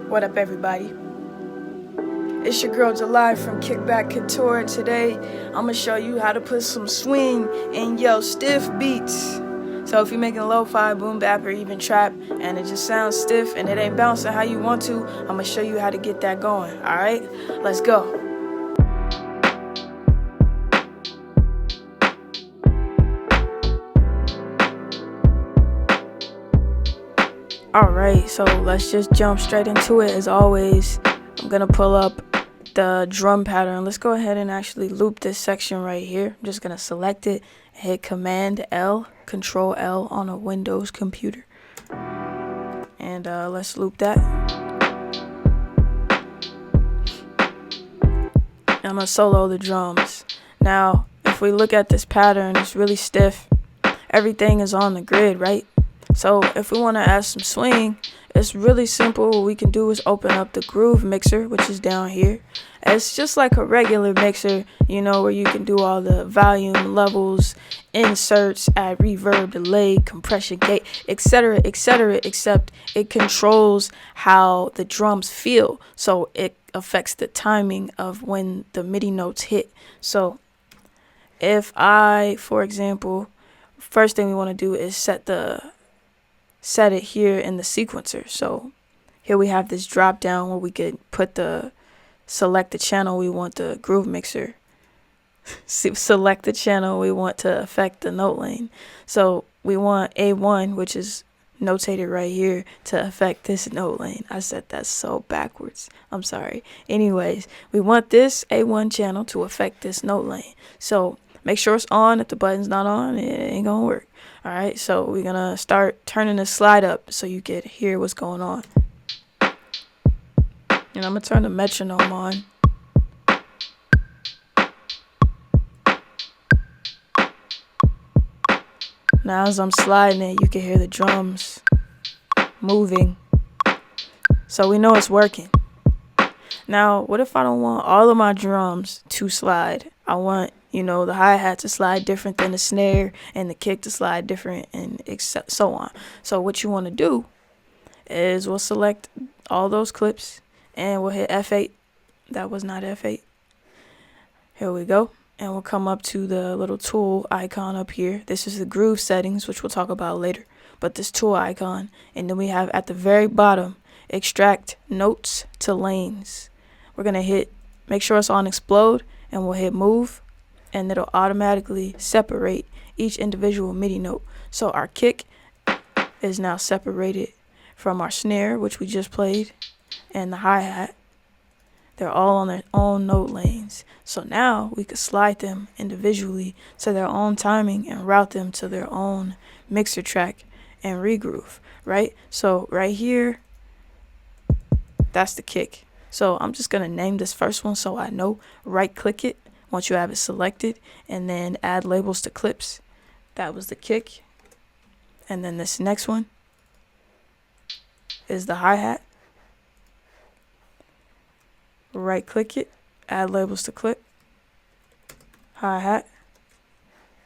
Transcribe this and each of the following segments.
What up, everybody? It's your girl July from Kickback, Couture, and today I'm gonna show you how to put some swing in your stiff beats. So if you're making lo-fi, boom bap, or even trap, and it just sounds stiff and it ain't bouncing how you want to, I'm gonna show you how to get that going. Alright, let's go. Alright, so let's just jump straight into it. As always, I'm gonna pull up the drum pattern. Let's go ahead and actually loop this section right here. I'm just gonna select it, hit Command L, Control L on a Windows computer, and let's loop that. And I'm gonna solo the drums. Now, if we look at this pattern, it's really stiff. Everything is on the grid, right? So if we want to add some swing, it's really simple. What we can do is open up the Groove mixer, which is down here. It's just like a regular mixer, you know, where you can do all the volume levels, inserts, add reverb, delay, compression, gate, etc., etc., except it controls how the drums feel. So it affects the timing of when the MIDI notes hit. So if I, for example, first thing we want to do is set it here in the sequencer. So here we have this drop down where we could select the channel we want the groove mixer, select the channel we want to affect the note lane. So we want A1, which is notated right here, to affect this note lane. I said that so backwards, I'm sorry. Anyways, we want this A1 channel to affect this note lane. So make sure it's on. If the button's not on, it ain't gonna work. Alright, so we're gonna start turning the slide up so you can hear what's going on. And I'm gonna turn the metronome on. Now as I'm sliding it, you can hear the drums moving. So we know it's working. Now, what if I don't want all of my drums to slide? I want, you know, the hi-hat to slide different than the snare and the kick to slide different, and so on. So what you want to do is we'll select all those clips and we'll hit F8. That was not F8. Here we go. And we'll come up to the little tool icon up here. This is the groove settings, which we'll talk about later. But this tool icon. And then we have at the very bottom, extract notes to lanes. We're going to make sure it's on explode, and we'll hit move. And it'll automatically separate each individual MIDI note. So our kick is now separated from our snare, which we just played, and the hi-hat. They're all on their own note lanes. So now we could slide them individually to their own timing and route them to their own mixer track and regroove, right? So right here, that's the kick. So I'm just gonna name this first one so I know. Right click it once you have it selected, and then add labels to clips. That was the kick. And then this next one is the hi-hat. Right click it, add labels to clip, hi-hat,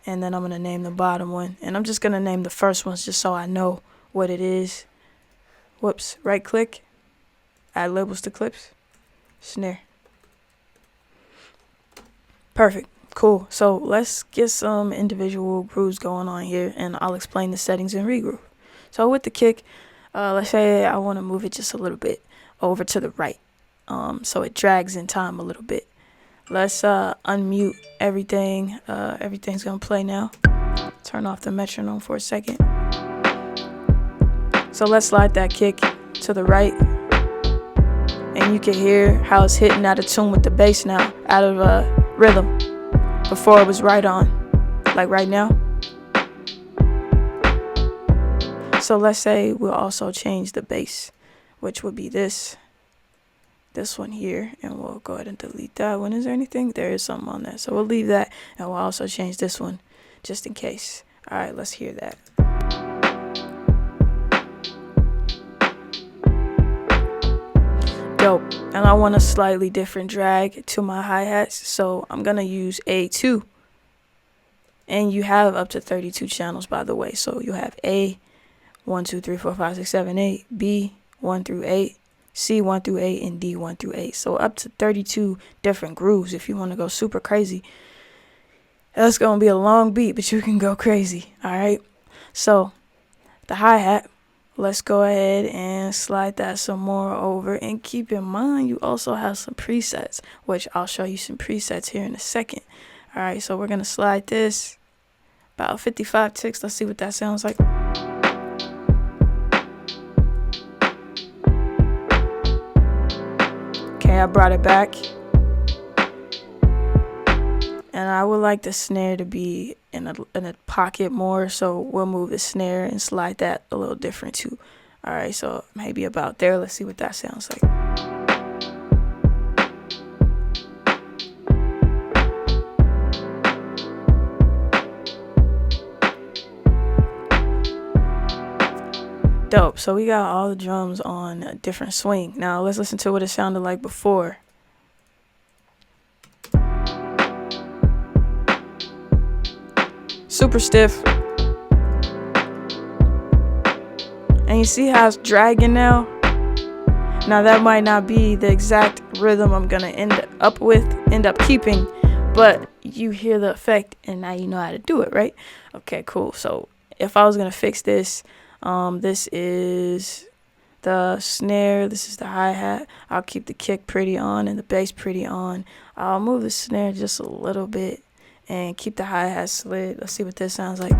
and then I'm going to name the bottom one. And I'm just going to name the first ones just so I know what it is. Whoops, right click, add labels to clips, snare. Perfect, cool. So let's get some individual grooves going on here, and I'll explain the settings in Regroove. So with the kick, let's say I want to move it just a little bit over to the right. So it drags in time a little bit. Let's unmute everything. Everything's gonna play now. Turn off the metronome for a second. So let's slide that kick to the right, and you can hear how it's hitting out of tune with the bass now, out of rhythm. Before it was right on, like right now. So let's say we'll also change the bass, which would be this one here, and we'll go ahead and delete that one. Is there anything? There is something on there, so we'll leave that, and we'll also change this one just in case. All right, let's hear that. Dope. And I want a slightly different drag to my hi-hats, so I'm gonna use A2, and you have up to 32 channels, by the way. So you have A 1 2 3 4 5 6 7 8, B 1 through 8, C 1 through 8, and D 1 through 8. So up to 32 different grooves if you want to go super crazy. That's going to be a long beat, but you can go crazy. All right. So the hi-hat, let's go ahead and slide that some more over. And keep in mind, you also have some presets, which I'll show you some presets here in a second. All right. So we're going to slide this about 55 ticks. Let's see what that sounds like. Okay, I brought it back. And I would like the snare to be in a pocket more, so we'll move the snare and slide that a little different too. All right, so maybe about there. Let's see what that sounds like. Dope. So we got all the drums on a different swing. Now let's listen to what it sounded like before. Super stiff. And you see how it's dragging now? Now that might not be the exact rhythm I'm gonna end up keeping, but you hear the effect and now you know how to do it, right? Okay, cool. So if I was gonna fix this, this is the snare, this is the hi-hat. I'll keep the kick pretty on and the bass pretty on. I'll move the snare just a little bit and keep the hi-hat slid. Let's see what this sounds like.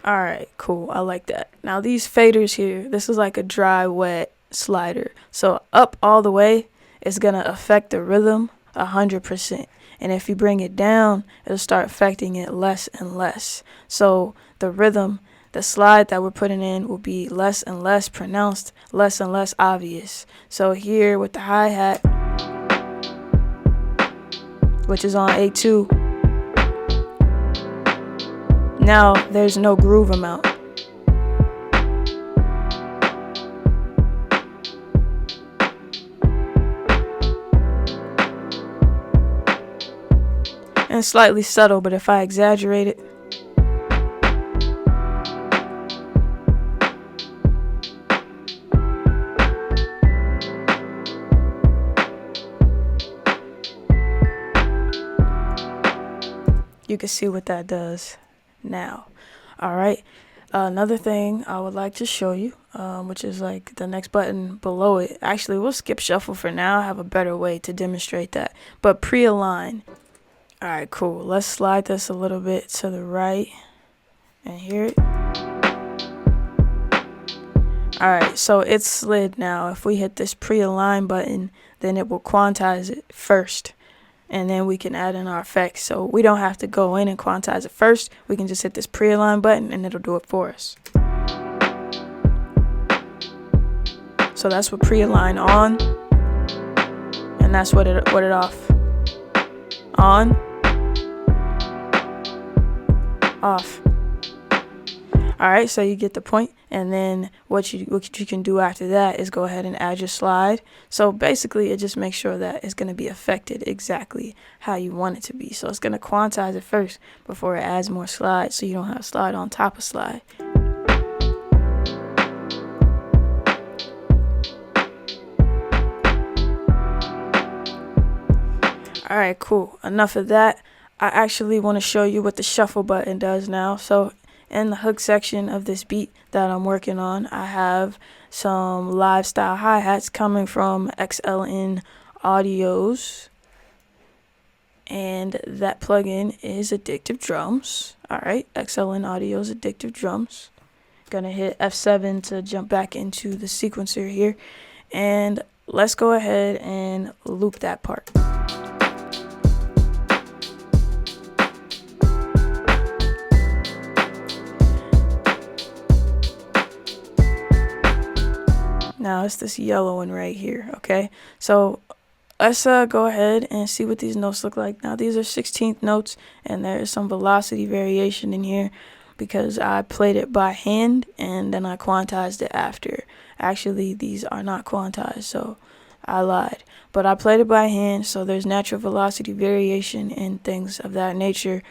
Alright, cool. I like that. Now these faders here, this is like a dry, wet slider. So up all the way, it's going to affect the rhythm 100%. And if you bring it down, it'll start affecting it less and less. So the rhythm, the slide that we're putting in will be less and less pronounced, less and less obvious. So here with the hi-hat, which is on A2, now there's no groove amount. And slightly subtle, but if I exaggerate it, you can see what that does now. All right, another thing I would like to show you, which is like the next button below it. Actually, we'll skip shuffle for now. I have a better way to demonstrate that, but pre-align. All right, cool. Let's slide this a little bit to the right and hear it. All right, so it's slid now. If we hit this pre-align button, then it will quantize it first, and then we can add in our effects. So we don't have to go in and quantize it first. We can just hit this pre-align button and it'll do it for us. So that's what pre-align on, and that's what it off. On, off. All right, so you get the point. And then what you can do after that is go ahead and add your slide. So basically, it just makes sure that it's going to be affected exactly how you want it to be. So it's going to quantize it first before it adds more slides, so you don't have slide on top of slide. All right, cool. Enough of that. I actually want to show you what the shuffle button does now. So in the hook section of this beat that I'm working on, I have some live style hi-hats coming from XLN Audios, and that plugin is Addictive Drums. All right, XLN Audio's Addictive Drums. Gonna hit F7 to jump back into the sequencer here, and let's go ahead and loop that part. Now it's this yellow one right here, okay? So let's go ahead and see what these notes look like. Now these are 16th notes, and there is some velocity variation in here because I played it by hand and then I quantized it after. Actually, these are not quantized, so I lied. But I played it by hand, so there's natural velocity variation and things of that nature.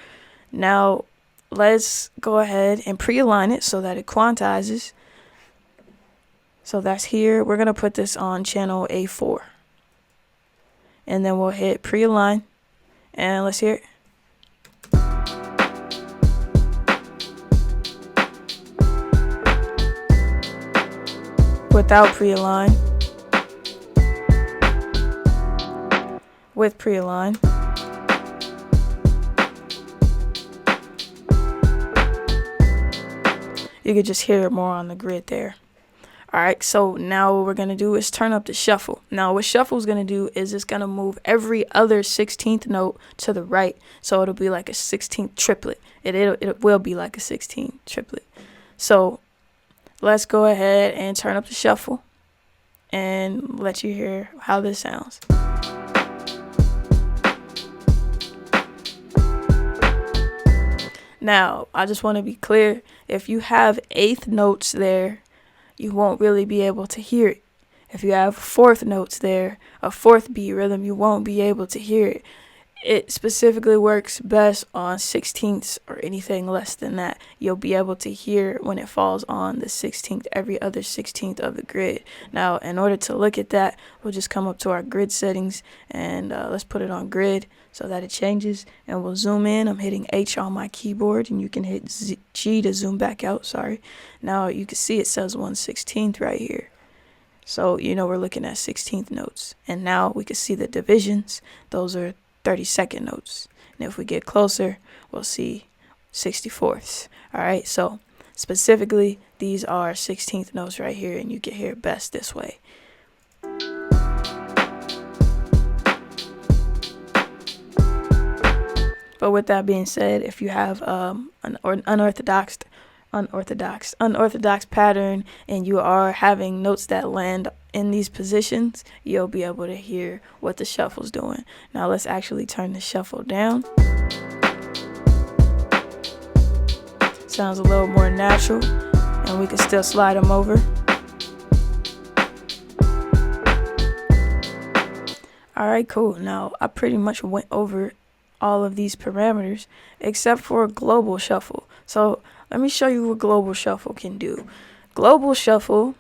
Now, let's go ahead and pre-align it so that it quantizes. So that's here. We're going to put this on channel A4. And then we'll hit pre-align. And let's hear it. Without pre-align. With pre-align. You could just hear it more on the grid there. Alright, so now what we're going to do is turn up the shuffle. Now what shuffle is going to do is it's going to move every other 16th note to the right. So it'll be like a 16th triplet. It will be like a 16th triplet. So let's go ahead and turn up the shuffle and let you hear how this sounds. Now, I just want to be clear, if you have eighth notes there, you won't really be able to hear it. If you have fourth notes there, a fourth beat rhythm, you won't be able to hear it. It specifically works best on 16ths or anything less than that. You'll be able to hear when it falls on the 16th, every other 16th of the grid. Now, in order to look at that, we'll just come up to our grid settings and let's put it on grid so that it changes. And we'll zoom in. I'm hitting H on my keyboard and you can hit G to zoom back out. Sorry. Now you can see it says 1/16th right here. So, you know, we're looking at 16th notes. And now we can see the divisions. Those are 32nd notes. And if we get closer, we'll see 64ths. All right, so specifically, these are 16th notes right here, and you can hear it best this way. But with that being said, if you have an unorthodox pattern and you are having notes that land in these positions, you'll be able to hear what the shuffle's doing. Now let's actually turn the shuffle down. Sounds a little more natural, and we can still slide them over. Alright, cool. Now I pretty much went over all of these parameters except for global shuffle. So let me show you what global shuffle can do. Global shuffle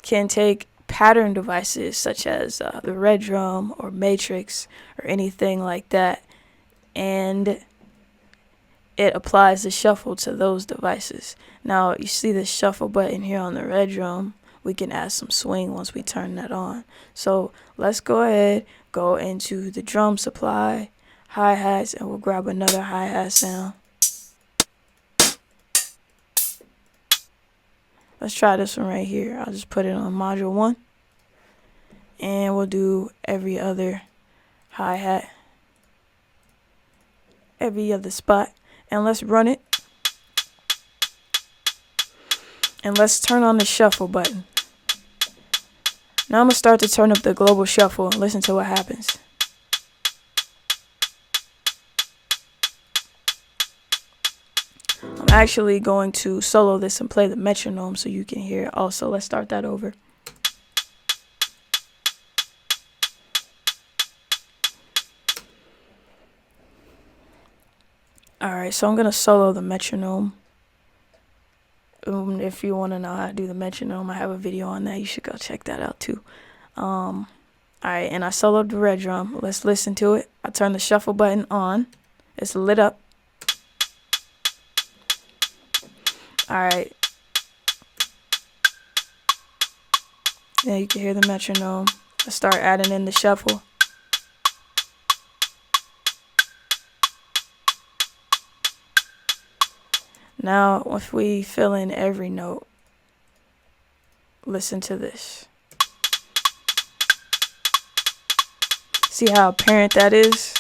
can take pattern devices such as the red drum or matrix or anything like that, and it applies the shuffle to those devices. Now you see the shuffle button here on the red drum. We can add some swing once we turn that on. So let's go ahead, go into the drum supply, hi-hats, and we'll grab another hi-hat sound. Let's try this one right here. I'll just put it on module 1. And we'll do every other hi-hat, every other spot. And let's run it. And let's turn on the shuffle button. Now I'm going to start to turn up the global shuffle and listen to what happens. I'm actually going to solo this and play the metronome so you can hear it also. Let's start that over. Alright, so I'm going to solo the metronome. If you want to know how to do the metronome, I have a video on that. You should go check that out too. Alright, and I soloed the red drum. Let's listen to it. I turn the shuffle button on. It's lit up. Alright. Yeah, you can hear the metronome. Let's start adding in the shuffle. Now, if we fill in every note, listen to this. See how apparent that is?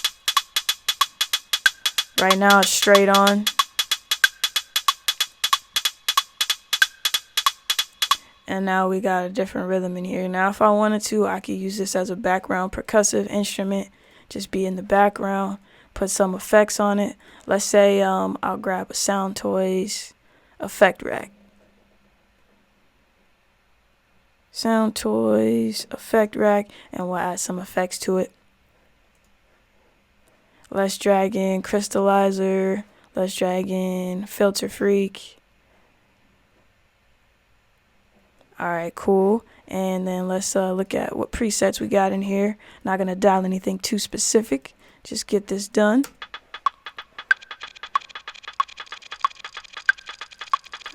Right now it's straight on. And now we got a different rhythm in here. Now if I wanted to, I could use this as a background percussive instrument. Just be in the background. Put some effects on it. Let's say I'll grab a Sound Toys effect rack. Sound Toys effect rack, and we'll add some effects to it. Let's drag in crystallizer. Let's drag in Filter Freak. Alright, cool. And then let's look at what presets we got in here. Not going to dial anything too specific. Just get this done.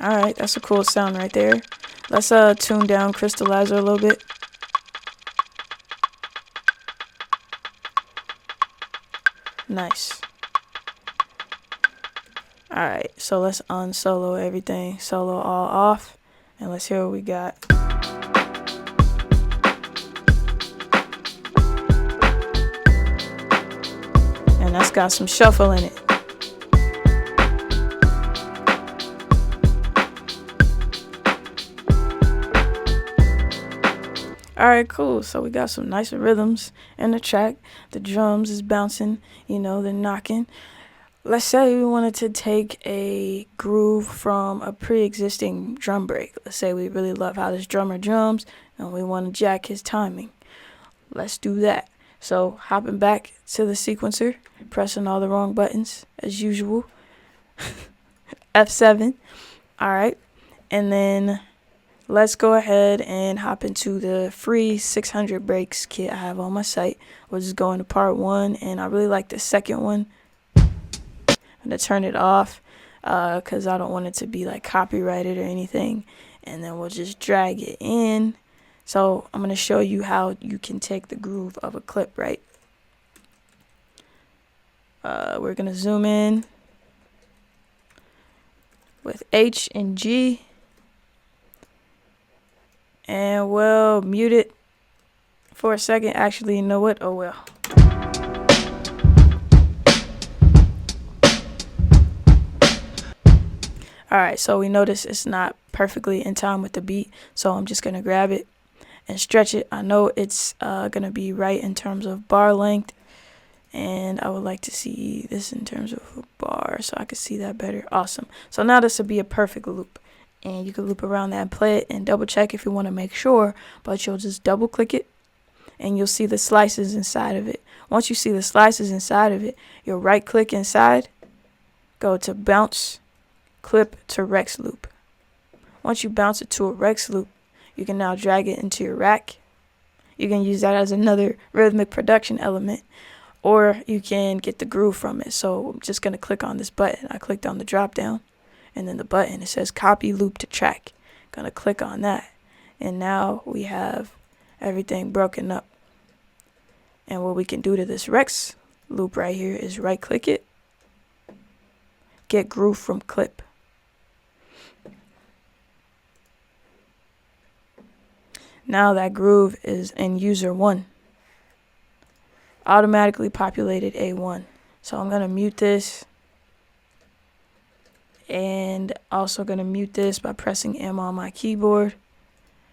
Alright, that's a cool sound right there. Let's tune down Crystallizer a little bit. Nice. Alright, so let's unsolo everything. Solo all off. And let's hear what we got. And that's got some shuffle in it. Alright, cool. So we got some nice rhythms in the track. The drums is bouncing, you know, they're knocking. Let's say we wanted to take a groove from a pre-existing drum break. Let's say we really love how this drummer drums and we want to jack his timing. Let's do that. So hopping back to the sequencer, pressing all the wrong buttons as usual. F7. Alright. And then let's go ahead and hop into the free 600 breaks kit I have on my site. We'll just go into part 1, and I really like the second one. I'm going to turn it off because I don't want it to be like copyrighted or anything. And then we'll just drag it in. So I'm going to show you how you can take the groove of a clip, right? We're going to zoom in with H and G. And we'll mute it for a second. Actually, you know what? Oh well. Alright, so we notice it's not perfectly in time with the beat. So I'm just going to grab it and stretch it. I know it's going to be right in terms of bar length. And I would like to see this in terms of a bar so I can see that better. Awesome. So now this will be a perfect loop. And you can loop around that and play it and double check if you want to make sure. But you'll just double click it and you'll see the slices inside of it. Once you see the slices inside of it, you'll right click inside, go to bounce, clip to Rex loop. Once you bounce it to a Rex loop, you can now drag it into your rack. You can use that as another rhythmic production element, or you can get the groove from it. So I'm just going to click on this button. I clicked on the drop down. And then the button, it says copy loop to track. Gonna click on that. And now we have everything broken up. And what we can do to this Rex loop right here is right click it. Get groove from clip. Now that groove is in user 1. Automatically populated A1. So I'm gonna mute this. And also going to mute this by pressing M on my keyboard.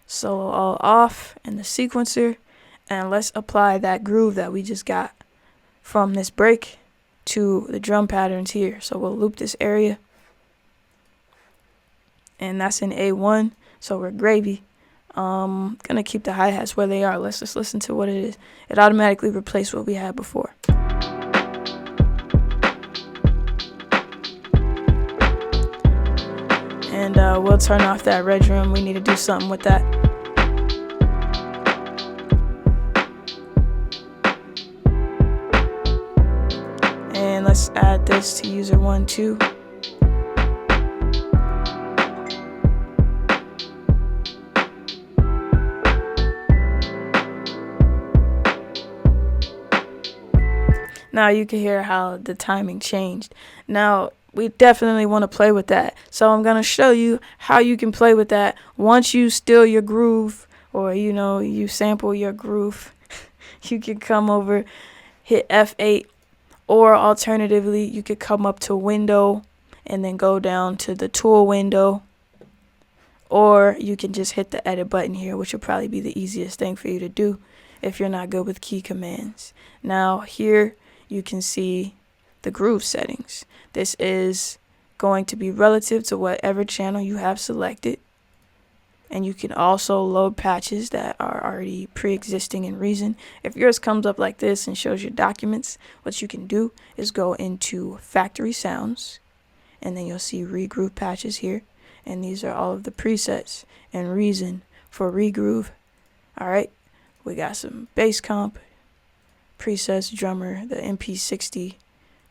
Solo all off in the sequencer. And let's apply that groove that we just got from this break to the drum patterns here. So we'll loop this area. And that's in A1. So we're gravy. Going to keep the hi-hats where they are. Let's just listen to what it is. It automatically replaced what we had before. And we'll turn off that red drum. We need to do something with that. And let's add this to user 1 too. Now you can hear how the timing changed. Now we definitely want to play with that. So I'm going to show you how you can play with that once you steal your groove, or you sample your groove. You can come over, hit F8, or alternatively you could come up to window and then go down to the tool window, or you can just hit the edit button here, which will probably be the easiest thing for you to do if you're not good with key commands. Now here you can see the groove settings. This is going to be relative to whatever channel you have selected. And you can also load patches that are already pre-existing in Reason. If yours comes up like this and shows your documents, what you can do is go into Factory Sounds, and then you'll see Regroove patches here, and these are all of the presets and reason for Regroove. All right, we got some bass comp presets, drummer, the MP60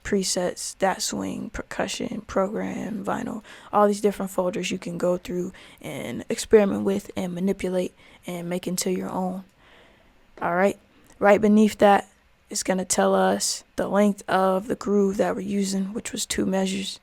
presets, that swing, percussion, program, vinyl, all these different folders you can go through and experiment with and manipulate and make into your own. All right, right beneath that, it's going to tell us the length of the groove that we're using, which was 2 measures.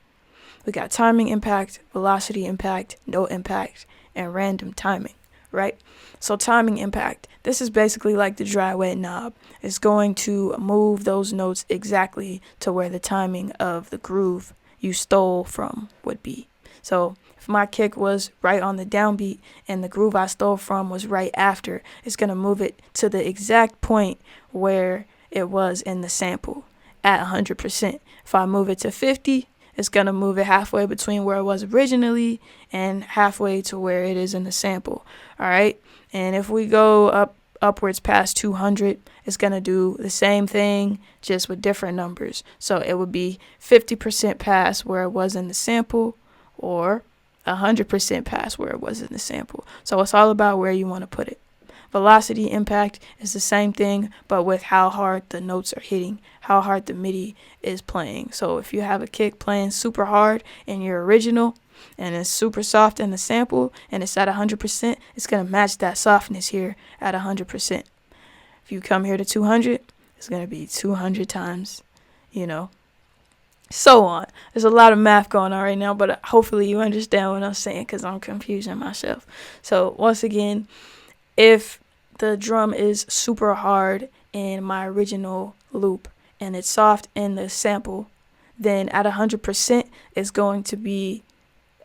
We got timing impact, velocity impact, note impact, and random timing, right? So timing impact, this is basically like the dry wet knob. It's going to move those notes exactly to where the timing of the groove you stole from would be. So if my kick was right on the downbeat and the groove I stole from was right after, it's going to move it to the exact point where it was in the sample at 100%. If I move it to 50, it's going to move it halfway between where it was originally and halfway to where it is in the sample. All right. And if we go upwards past 200, it's going to do the same thing, just with different numbers. So it would be 50% past where it was in the sample, or 100% past where it was in the sample. So it's all about where you want to put it. Velocity impact is the same thing, but with how hard the notes are hitting, how hard the MIDI is playing. So if you have a kick playing super hard in your original and it's super soft in the sample and it's at 100%, it's going to match that softness here at 100%. If you come here to 200, it's going to be 200 times, so on. There's a lot of math going on right now, but hopefully you understand what I'm saying, because I'm confusing myself. So once again, if the drum is super hard in my original loop and it's soft in the sample, then at 100% it's going to be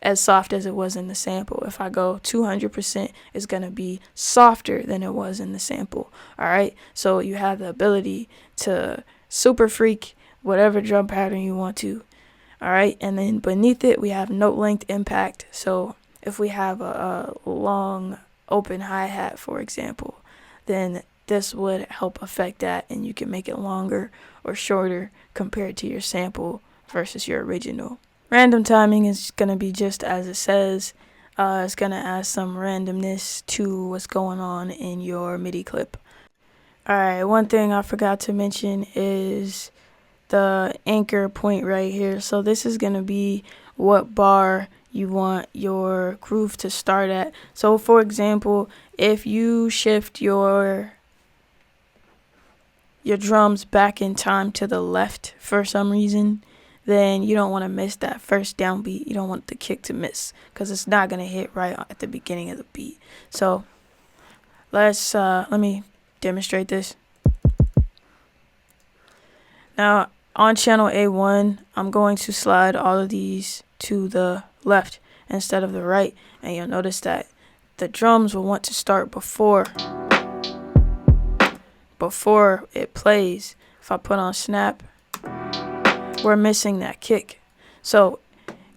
as soft as it was in the sample. If I go 200%, it's going to be softer than it was in the sample. All right, so you have the ability to super freak whatever drum pattern you want to. All right, and then beneath it we have note length impact. So if we have a long open hi-hat, for example, then this would help affect that, and you can make it longer or shorter compared to your sample versus your original. Random timing is going to be just as it says. It's going to add some randomness to what's going on in your MIDI clip. Alright, one thing I forgot to mention is the anchor point right here. So this is going to be what bar you want your groove to start at. So for example, if you shift your drums back in time to the left for some reason, then you don't want to miss that first downbeat. You don't want the kick to miss, because it's not going to hit right at the beginning of the beat. So let me demonstrate this. Now on channel A1, I'm going to slide all of these to the left instead of the right, and you'll notice that the drums will want to start before it plays. If I put on snap, we're missing that kick. So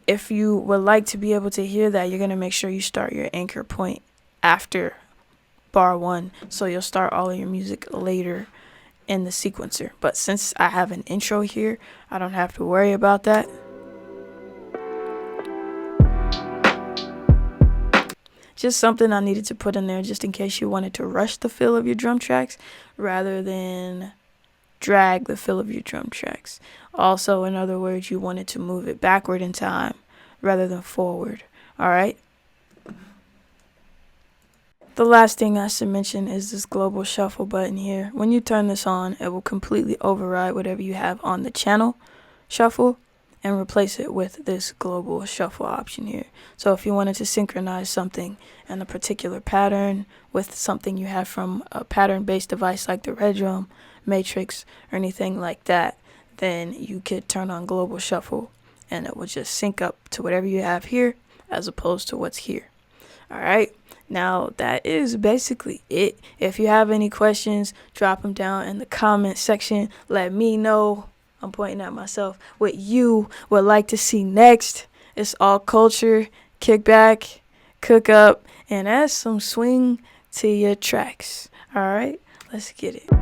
if you would like to be able to hear that, you're going to make sure you start your anchor point after bar 1, so you'll start all of your music later in the sequencer. But since I have an intro here, I don't have to worry about that. Just something I needed to put in there just in case you wanted to rush the feel of your drum tracks rather than drag the feel of your drum tracks. Also, in other words, you wanted to move it backward in time rather than forward. All right. The last thing I should mention is this global shuffle button here. When you turn this on, it will completely override whatever you have on the channel shuffle and replace it with this global shuffle option here. So if you wanted to synchronize something in a particular pattern with something you have from a pattern-based device like the Red Drum, Matrix, or anything like that, then you could turn on global shuffle and it will just sync up to whatever you have here as opposed to what's here. All right. Now that is basically it. If you have any questions, drop them down in the comment section. Let me know. I'm pointing at myself what you would like to see next. It's all culture, kickback, cook up, and add some swing to your tracks. All right, let's get it.